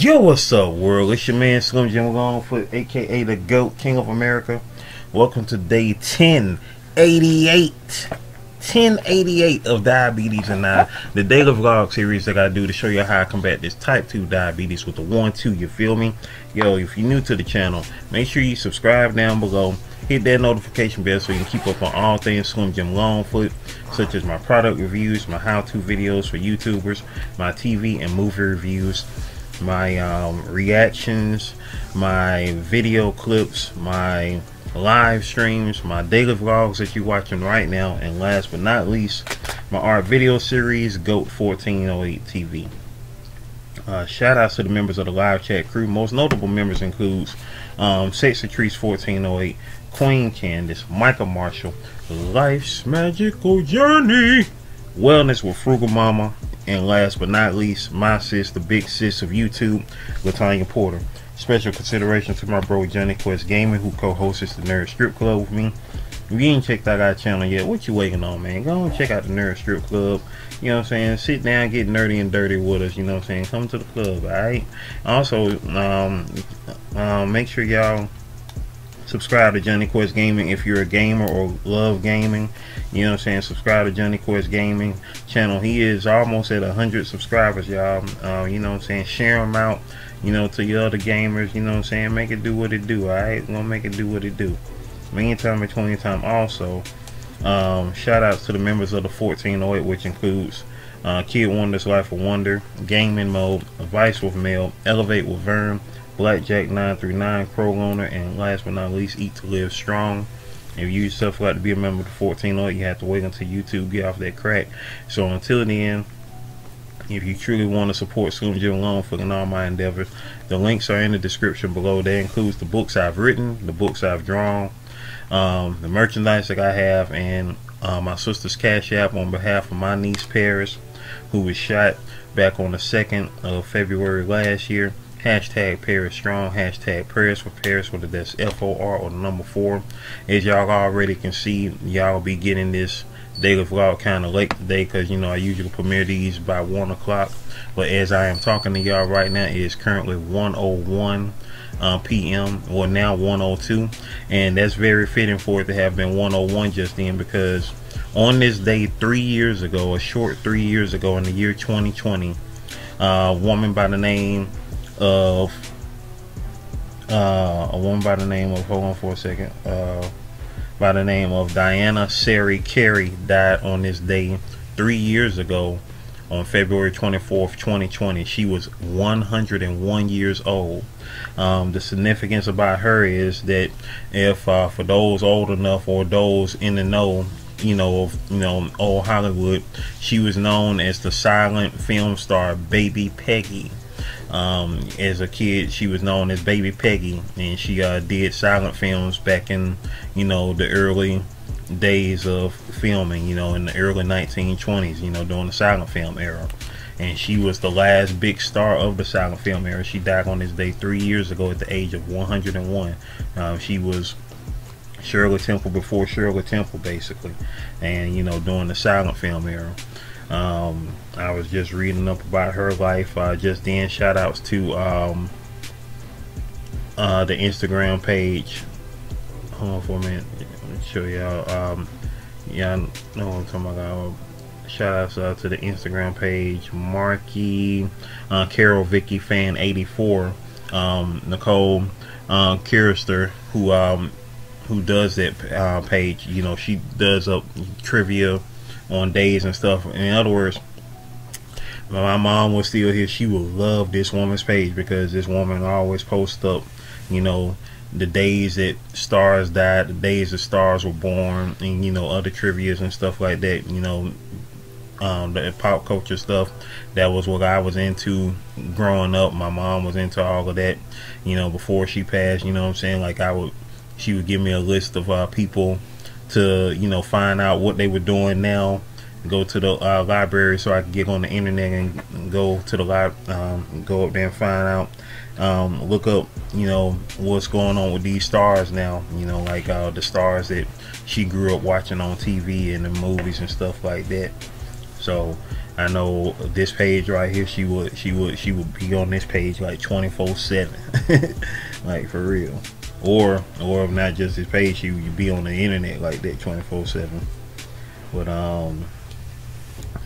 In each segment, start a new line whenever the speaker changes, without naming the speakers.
Yo, what's up, world? It's your man Slim Jim Longfoot, aka the GOAT, King of America. Welcome to day 1088 of Diabetes and I, the daily vlog series that I do to show you how I combat this type 2 diabetes with the 1-2. You feel me? Yo, if you're new to the channel, make sure you subscribe down below. Hit that notification bell so you can keep up on all things Slim Jim Longfoot, such as my product reviews, my how-to videos for YouTubers, my TV and movie reviews, my reactions, my video clips, my live streams, my daily vlogs that you're watching right now, and last but not least, my art video series, GOAT 1408 TV. Shout outs to the members of the live chat crew. Most notable members includes Sexy Trees 1408, Queen Candace, Michael Marshall, Life's Magical Journey, Wellness with Frugal Mama, and last but not least, my sis, the big sis of YouTube, Latanya Porter. Special consideration to my bro Johnny Quest Gaming, who co-hosts the Nerd Strip Club with me. If you ain't checked out our channel yet, what you waiting on, man? Go and check out the Nerd Strip Club. You know what I'm saying? Sit down, get nerdy and dirty with us. You know what I'm saying? Come to the club, alright? Also, make sure y'all subscribe to Johnny Quest Gaming if you're a gamer or love gaming. You know what I'm saying? Subscribe to Johnny Quest Gaming channel. He is almost at 100 subscribers, y'all. You know what I'm saying? Share him out, you know, to your other gamers. You know what I'm saying? Make it do what it do, alright? We're gonna make it do what it do. Meantime, between time, also, shout outs to the members of the 1408, which includes Kid Wonder's Life of Wonder, Gaming Mode, Vice with Mel, Elevate with Vern, Blackjack 939, Crow Loner, and last but not least, Eat to Live Strong. If you yourself like to be a member of the 1408, you have to wait until YouTube get off that crack. So until then, if you truly want to support Slim Jim Longfoot and all my endeavors, the links are in the description below. That includes the books I've written, the books I've drawn, the merchandise that I have, and my sister's Cash App on behalf of my niece Paris, who was shot back on the 2nd of February last year. Hashtag Paris Strong, hashtag prayers for Paris, whether that's FOR or the number 4. As y'all already can see, y'all be getting this daily vlog kind of late today, because you know I usually premiere these by 1 o'clock, but as I am talking to y'all right now, it is currently 1:01 p.m. or now 1:02, and that's very fitting for it to have been 1:01 just then, because on this day 3 years ago, a short 3 years ago, in the year 2020, a woman by the name of hold on for a second, by the name of Diana Sari Carey died on this day 3 years ago on February 24th, 2020. She was 101 years old. The significance about her is that if for those old enough or those in the know, you know, of old Hollywood, she was known as the silent film star Baby Peggy. As a kid, she was known as Baby Peggy, and she did silent films back in, you know, the early days of filming, you know, in the early 1920s, you know, during the silent film era. And she was the last big star of the silent film era. She died on this day 3 years ago at the age of 101. She was Shirley Temple before Shirley Temple, basically, and you know, during the silent film era. I was just reading up about her life just then. Shout outs to the Instagram page. Hold on for a minute, let me show y'all. Yeah, I know what I'm talking about. Shout outs to the Instagram page, Marky, Carol Vicky Fan 84, Nicole Kirister, who does that page. You know, she does up trivia on days and stuff. In other words, if my mom was still here, she would love this woman's page, because this woman always posts up, you know, the days that stars died, the days that stars were born, and you know, other trivias and stuff like that. You know, the pop culture stuff. That was what I was into growing up. My mom was into all of that, you know, before she passed. You know what I'm saying? Like, she would give me a list of people to, you know, find out what they were doing now. Go to the library so I could get on the internet and go to the go up there and find out, look up, you know, what's going on with these stars now, you know, like the stars that she grew up watching on TV and the movies and stuff like that. So I know this page right here, she would be on this page like 24/7, like for real. Or if not just this page, she would be on the internet like that 24/7.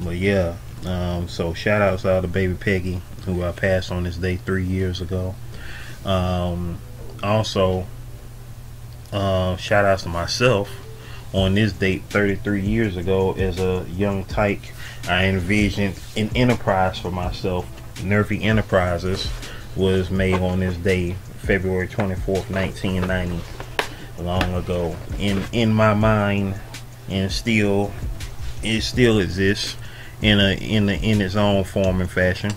But yeah, so shout outs to all the baby Peggy who I passed on this day 3 years ago. Also, shout outs to myself on this date 33 years ago. As a young tyke, I envisioned an enterprise for myself. Nervy Enterprises was made on this day, February 24th, 1990, long ago. In my mind, and it still exists in its own form and fashion.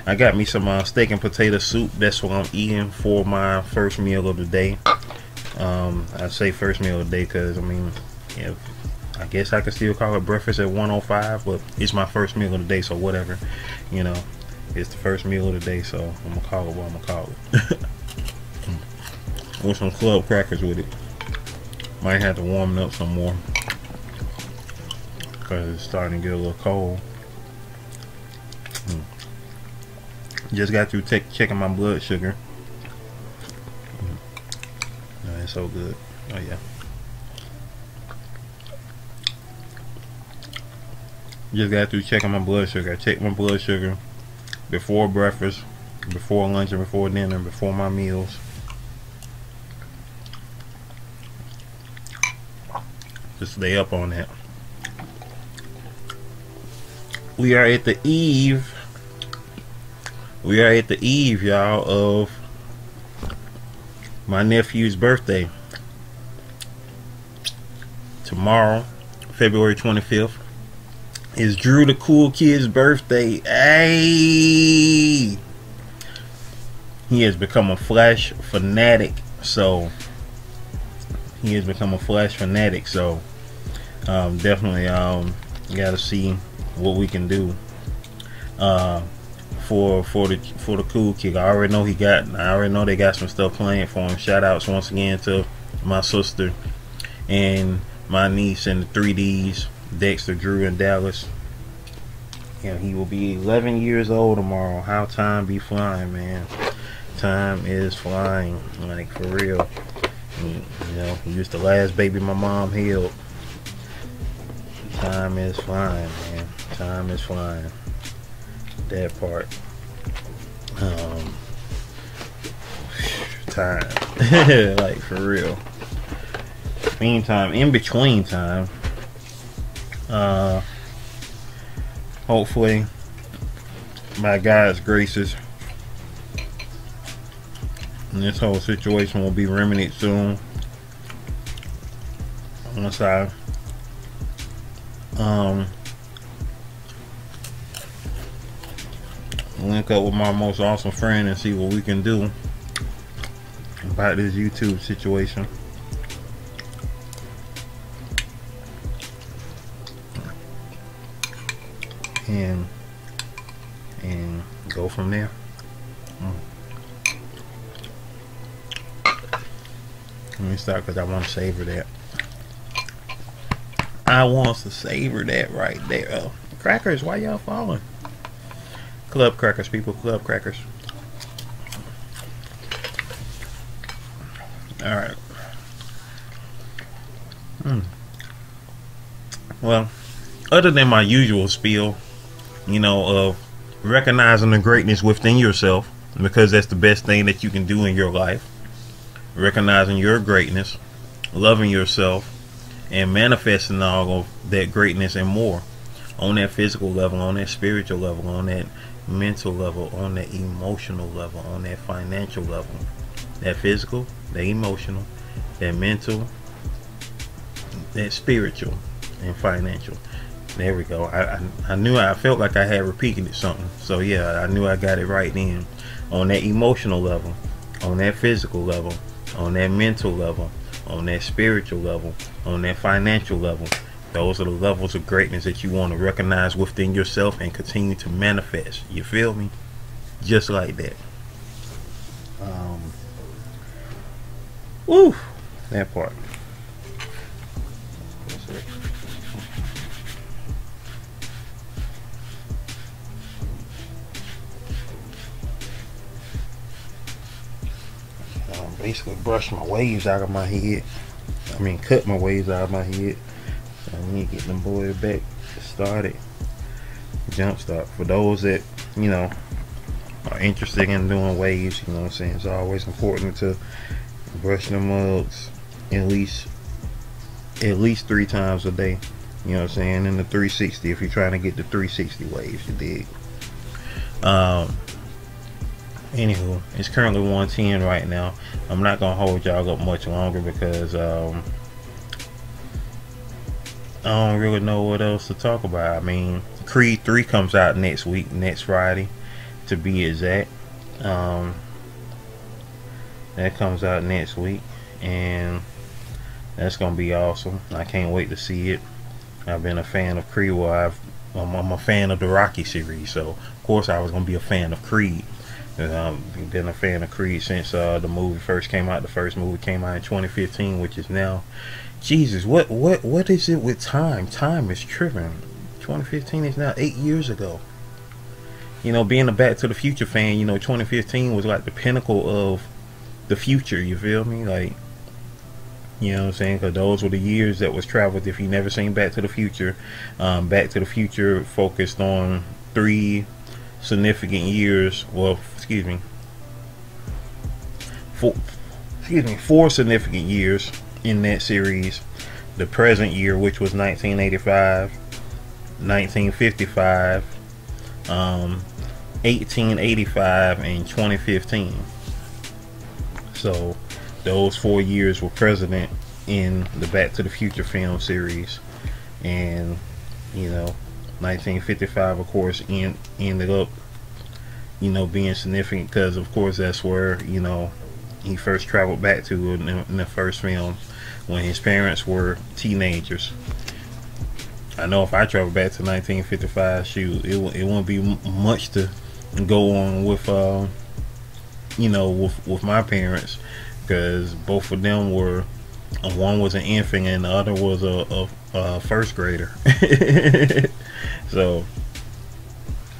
I got me some steak and potato soup. That's what I'm eating for my first meal of the day. I say first meal of the day because, I mean, yeah, I guess I could still call it breakfast at 1:05, but it's my first meal of the day, so whatever, you know, it's the first meal of the day, so I'm gonna call it what I'm gonna call it. With some club crackers with it. Might have to warm it up some more because it's starting to get a little cold. Just got through checking my blood sugar. Oh, it's so good. Oh yeah. Just got through checking my blood sugar. I checked my blood sugar before breakfast, before lunch, and before dinner, before my meals. Just stay up on that. We are at the eve. We are at the eve, y'all, of my nephew's birthday. Tomorrow, February 25th, is Drew the Cool Kid's birthday. Hey! He has become a Flash fanatic, so definitely gotta see what we can do for the cool kid. I already know they got some stuff planned for him. Shout outs once again to my sister and my niece and the 3Ds, Dexter, Drew, and Dallas. Yeah, he will be 11 years old tomorrow. How time be flying, man. Time is flying, like for real. You know, he was the last baby my mom held. Time is flying, man. Time is flying. That part. Time. Like for real. Meantime, in between time, hopefully by God's graces, and this whole situation will be remedied soon. Once I link up with my most awesome friend and see what we can do about this YouTube situation. And go from there. Let me start because I want to savor that. I want to savor that right there. Oh, crackers, why y'all falling? Club crackers, people, club crackers. Alright. Well, other than my usual spiel, you know, of recognizing the greatness within yourself, because that's the best thing that you can do in your life. Recognizing your greatness, loving yourself, and manifesting all of that greatness and more on that physical level, on that spiritual level, on that mental level, on that emotional level, on that financial level. That physical, that emotional, that mental, that spiritual, and financial. There we go. I felt like I had repeated something. So yeah, I knew I got it right then. On that emotional level, on that physical level, on that mental level, on that spiritual level, on that financial level. Those are the levels of greatness that you want to recognize within yourself and continue to manifest. You feel me? Just like that. Woo! That part. basically brush my waves out of my head. I mean, cut my waves out of my head. So I need to get them boys back started. Jump start. For those that, you know, are interested in doing waves, you know what I'm saying, it's always important to brush the mugs at least 3 times a day. You know what I'm saying? In the 360, if you're trying to get the 360 waves, you dig. Anywho, it's currently 1:10 right now. I'm not gonna hold y'all up much longer because I don't really know what else to talk about. I mean, Creed 3 comes out next week, next Friday to be exact. That comes out next week, and that's gonna be awesome. I can't wait to see it. I've been a fan of Creed. Well, I'm a fan of the Rocky series, so of course I was gonna be a fan of Creed. I've been a fan of Creed since the movie first came out. The first movie came out in 2015, which is now, Jesus, what is it with time? Time is tripping. 2015 is now 8 years ago. You know, being a Back to the Future fan, you know, 2015 was like the pinnacle of the future. You feel me? Like, you know what I'm saying? Because those were the years that was traveled. If you never seen Back to the Future, Back to the Future focused on 3 significant years. Well, excuse me, 4 significant years in that series. The present year, which was 1985, 1955, 1885, and 2015. So those 4 years were present in the Back to the Future film series. And you know, 1955 of course ended up, you know, being significant because of course that's where, you know, he first traveled back to in the first film when his parents were teenagers. I know if I travel back to 1955, shoot, it won't be much to go on with, you know, with my parents, because both of them were, one was an infant and the other was a first grader. So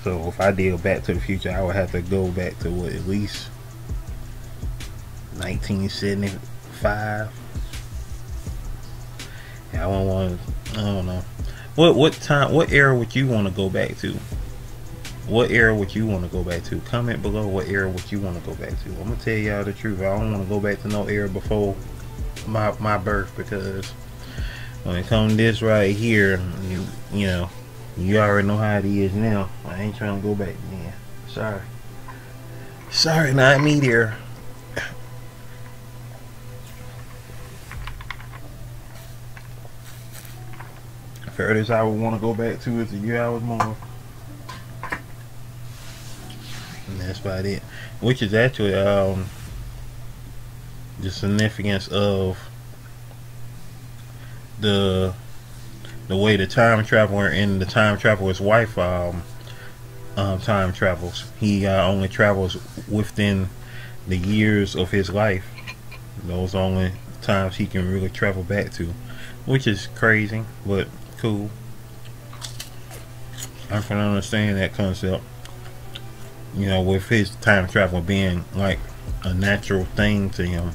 if I did Back to the Future, I would have to go back to what, at least 1975. Yeah, I don't know. What era would you want to go back to? What era would you want to go back to? Comment below what era would you want to go back to. I'm gonna tell y'all the truth. I don't want to go back to no era before my birth, because when it comes to this right here, you know, you already know how it is now. I ain't trying to go back then. Sorry, not me there. Furthest I would want to go back to is the year I was born. And that's about it. Which is actually the significance of the way the time traveler and the time traveler's wife time travels. He only travels within the years of his life. Those are only times he can really travel back to, which is crazy, but cool. I can understand that concept, you know, with his time travel being like a natural thing to him.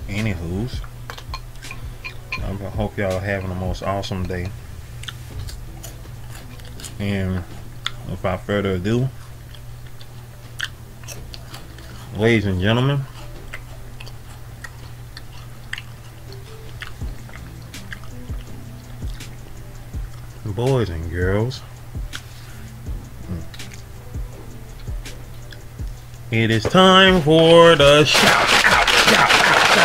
Anywho's, I hope y'all having the most awesome day. And without further ado, ladies and gentlemen, boys and girls, it is time for the shout out, shout out, shout out.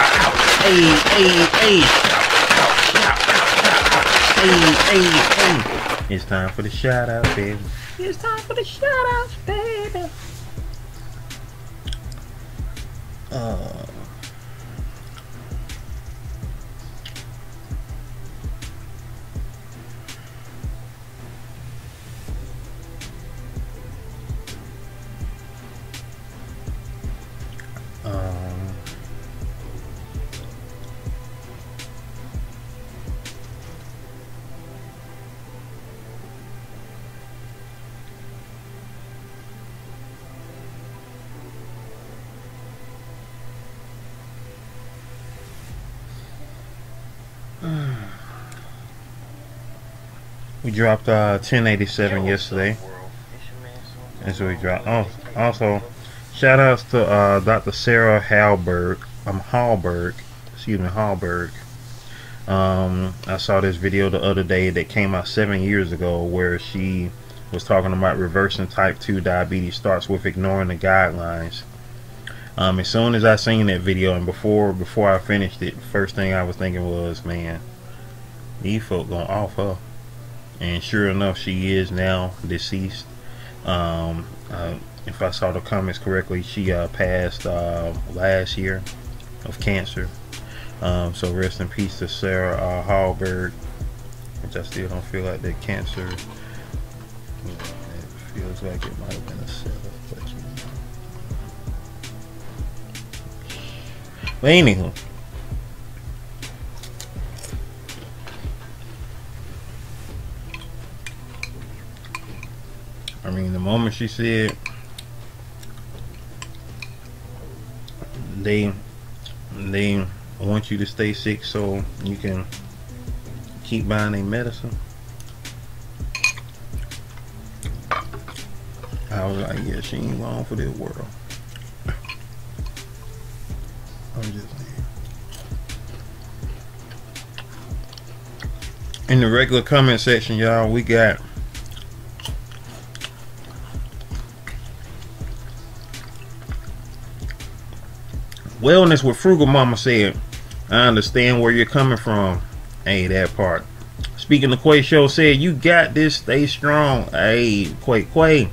Hey, hey, hey. Hey, hey, hey. It's time for the shout out, baby. It's time for the shout outs, baby. We dropped 1087 yesterday. That's what we dropped. Oh, also, shout outs to Dr. Sarah Hallberg. Hallberg. I saw this video the other day that came out 7 years ago where she was talking about reversing type 2 diabetes starts with ignoring the guidelines. As soon as I seen that video and before I finished it, first thing I was thinking was, man, these folk gonna off her. And sure enough, she is now deceased. If I saw the comments correctly, she passed last year of cancer. So rest in peace to Sarah Hallberg, which I still don't feel like that cancer, you know, it feels like it might have been a setup, but you know. But anywho, I mean, the moment she said they want you to stay sick so you can keep buying their medicine, I was like, yeah, she ain't long for this world. I'm just saying. In the regular comment section, y'all, we got Wellness with Frugal Mama said, I understand where you're coming from. Hey, that part. Speaking of Quay Show said, you got this, stay strong. Hey, Quay.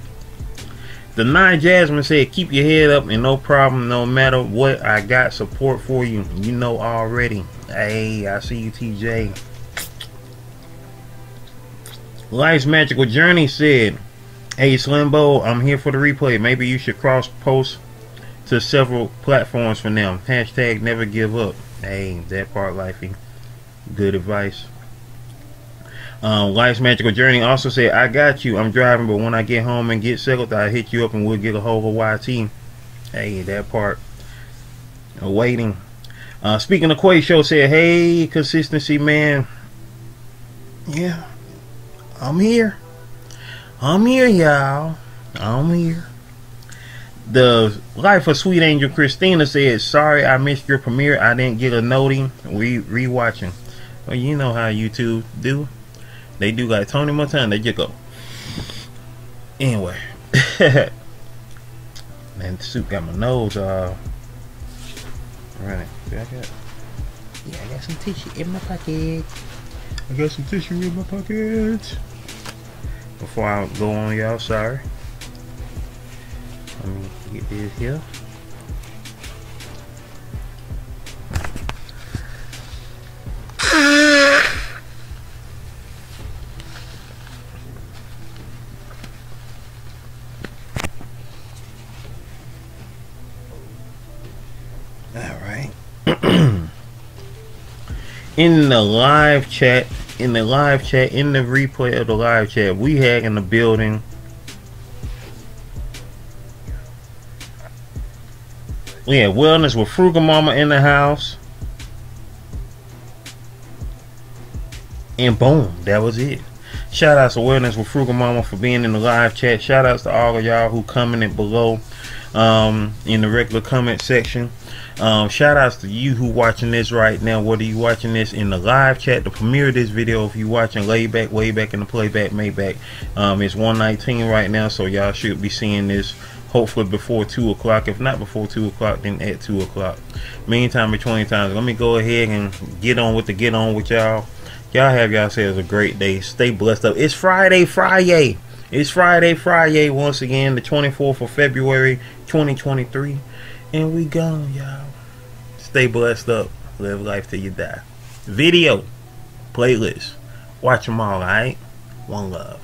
The Nine Jasmine said, keep your head up and no problem, no matter what, I got support for you. You know already. Hey, I see you, TJ. Life's Magical Journey said, hey, Slimbo, I'm here for the replay. Maybe you should cross post to several platforms for now. Hashtag never give up. Hey, that part, Lifey. Good advice. Life's Magical Journey also said, I got you. I'm driving, but when I get home and get settled, I'll hit you up and we'll get a hold of YT. Hey, that part. Waiting. Speaking of Quay Show said, hey, consistency, man. Yeah. I'm here. I'm here, y'all. I'm here. The Life of Sweet Angel Christina said, sorry I missed your premiere. I didn't get a noting. Rewatching. Well, you know how YouTube do. They do like Tony Montana. They just go. Anyway. Man, the soup got my nose running. I got some tissue in my pocket. I got some tissue in my pocket. Before I go on, y'all, sorry. Let me get this here. Alright. In the live chat, in the replay of the live chat, we had in the building we had Wellness with Frugal Mama in the house. And boom, that was it. Shout outs to Wellness with Frugal Mama for being in the live chat. Shout outs to all of y'all who commented below in the regular comment section. Shout outs to you who watching this right now, whether you watching this in the live chat, the premiere of this video, if you watching way back in the playback, Maybach. It's 1:19 right now, so y'all should be seeing this hopefully before 2 o'clock. If not before 2 o'clock, then at 2 o'clock. Meantime, between times, let me go ahead and get on with y'all. Y'all have yourselves a great day. Stay blessed up. It's Friday. It's Friday once again, the 24th of February 2023. And we gone, y'all. Stay blessed up. Live life till you die. Video. Playlist. Watch them all, alright? One love.